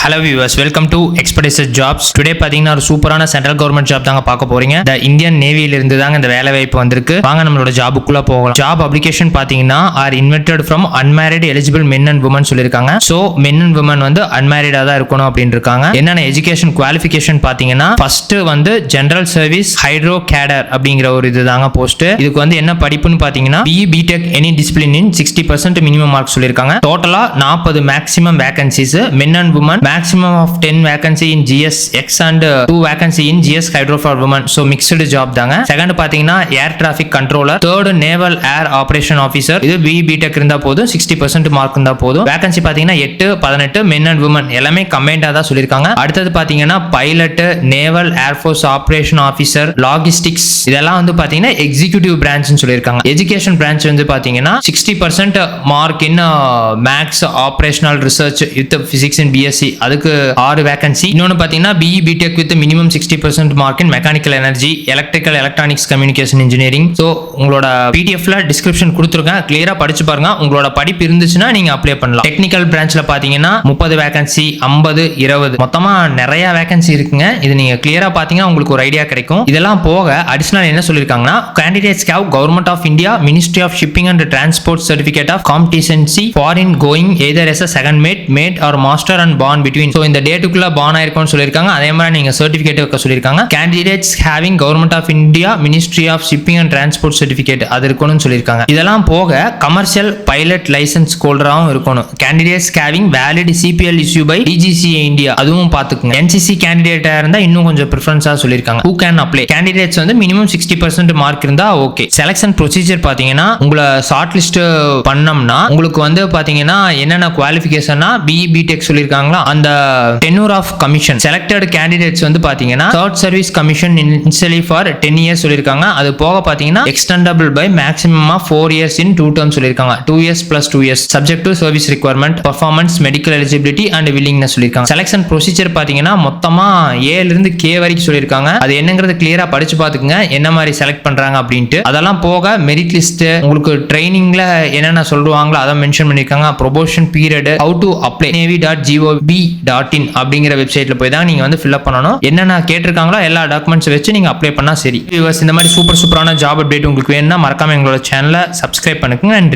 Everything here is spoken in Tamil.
Hello viewers, welcome to Expedited Jobs. Today பாத்தீங்கன்னா ஒரு சூப்பரான சென்ட்ரல் கவர்மெண்ட் ஜாப் தாங்க பார்க்க போறீங்க. The Indian Navyல இருந்து தாங்க இந்த வேலை வாய்ப்பு வந்திருக்கு. வாங்க நம்மளோட ஜாபுக்குள்ள போகலாம். ஜாப் அப்ளிகேஷன் பாத்தீங்கன்னா are invited from unmarried eligible men and women சொல்லிருக்காங்க. So men and women வந்து unmarried தான் இருக்கணும் அப்படின்னு இருக்காங்க. என்னென்ன எஜுகேஷன் குவாலிஃபிகேஷன் பாத்தீங்கன்னா ஃபர்ஸ்ட் வந்து ஜெனரல் சர்வீஸ் ஹைட்ரோ கேடர் அப்படிங்கிற ஒரு இதுதாங்க போஸ்ட். இதுக்கு வந்து என்ன படிப்புன்னு பாத்தீங்கன்னா BE BTech any discipline in 60% minimum mark சொல்லிருக்காங்க. டோட்டலா 40 maximum vacancies men and women maximum of 10 vacancy in GSX and 2 vacancy in GS Hydro for women. So mixed job தாங்க. செகண்ட் பாத்தீங்கன்னா air traffic controller, third naval ஏர் ஆபரேஷன் ஆஃபீஸர். இது BE BTech இருந்தா போதும், 60% மார்க் இருந்தா போதும். வேகன்சி பாத்தீங்கன்னா 8 18 men and women எல்லாமே கம்பைன்டா தான் சொல்லிருக்காங்க. அடுத்தது பாத்தீங்கன்னா pilot, naval air force operation officer, logistics இதெல்லாம் வந்து பாத்தீங்கன்னா எக்ஸிகியூட்டிவ் பிரான்ச்னு சொல்லிருக்காங்க. எஜுகேஷன் பிரான்ச் வந்து பாத்தீங்கன்னா 60% mark in maths operational research with physics in BSc அதுக்கு 6 வேகன்சி. இன்னொன்னு பாத்தீங்கன்னா BE BTech with minimum 60% mark in mechanical energy, electrical electronics communication engineering. So உங்களோட பிடிஎஃப்ல டிஸ்கிரிப்ஷன் கொடுத்துருக்கேன், கிளியரா படிச்சு பாருங்க. உங்களோட படிப்பு இருந்துச்சுன்னா நீங்க அப்ளை பண்ணலாம். டெக்னிக்கல் பிரான்ச்ல பாத்தீங்கன்னா 30 வேகன்சி, 50 20 மொத்தமா நிறைய வேகன்சி இருக்குங்க. இது நீங்க கிளியரா பாத்தீங்கன்னா உங்களுக்கு ஒரு ஐடியா கிடைக்கும். இதெல்லாம் போக அடிஷனல் என்ன சொல்லிருக்காங்கன்னா candidates have government of India ministry of shipping and transport certificate of competency foreign going either as second mate or master and born between. So இந்த டேட்டுக்குள்ள பார்ன் ஆயிருக்கும்னு சொல்லியிருக்காங்க. அதே மாதிரி நீங்க சர்டிபிகேட் வைக்க சொல்லியிருக்காங்க. Candidates having government of India ministry of shipping and transport certificate அது இருக்கணும்னு சொல்லியிருக்காங்க. இதெல்லாம் போக கமர்ஷியல் பைலட் லைசன்ஸ் ஹோல்டராகவும் இருக்கணும். Candidates having valid CPL issue by DGCA India அதுவும் பார்த்துக்குங்க. NCC கேண்டிடேட்டா இருந்தா இன்னும் கொஞ்சம் ப்ரிஃபரன்ஸா சொல்லியிருக்காங்க. ஹூ கேன் அப்ளை கேண்டிடேட்ஸ் வந்து மினிமம் 60% மார்க் இருந்தா ஓகே. செலக்ஷன் ப்ரொசீஜர் பாத்தீங்கன்னா உங்களை ஷார்ட் லிஸ்ட் பண்ணோம்னா உங்களுக்கு வந்து பாத்தீங்கன்னா என்னென்ன குவாலிஃபிகேஷன்னா BE BTech சொல்லியிருக்காங்களா அந்த tenure of commission selected candidates வந்து பாத்தீங்கன்னா third service commission initially for 10 years சொல்லிருக்காங்க. அது போக பாத்தீங்கன்னா extendable by maximum of 4 years in 2 terms சொல்லிருக்காங்க. 2 years plus 2 years subject to service requirement, performance, medical eligibility and willingness சொல்லிருக்காங்க. செலக்ஷன் ப்ரொசீஜர் பாத்தீங்கன்னா மொத்தமா A ல இருந்து K வரைக்கும் சொல்லிருக்காங்க. அது என்னங்கிறது கிளியரா படிச்சு பாத்துக்கங்க என்ன மாதிரி செலக்ட் பண்றாங்க அப்படின்ட்டு. அதெல்லாம் போக மெரிட் லிஸ்ட் உங்களுக்கு ட்ரைனிங்ல என்னென்ன சொல்லுவாங்களோ அதை மென்ஷன் பண்ணிருக்காங்க. Proportion period, how to apply navy.gov.in அப்படிங்கிற வெப்சைட்ல போய் தான் நீங்க வந்து ஃபில் அப் பண்ணணும். என்னென்ன கேட்டிருக்காங்களோ எல்லா டாக்குமெண்ட்ஸ் வச்சு நீங்க அப்ளை பண்ணா சரி. இந்த மாதிரி சூப்பரான ஜாப் அப்டேட் உங்களுக்கு வேணும்னா மறக்காம எங்களோட சேனலை சப்ஸ்கிரைப் பண்ணுங்க. நன்றி.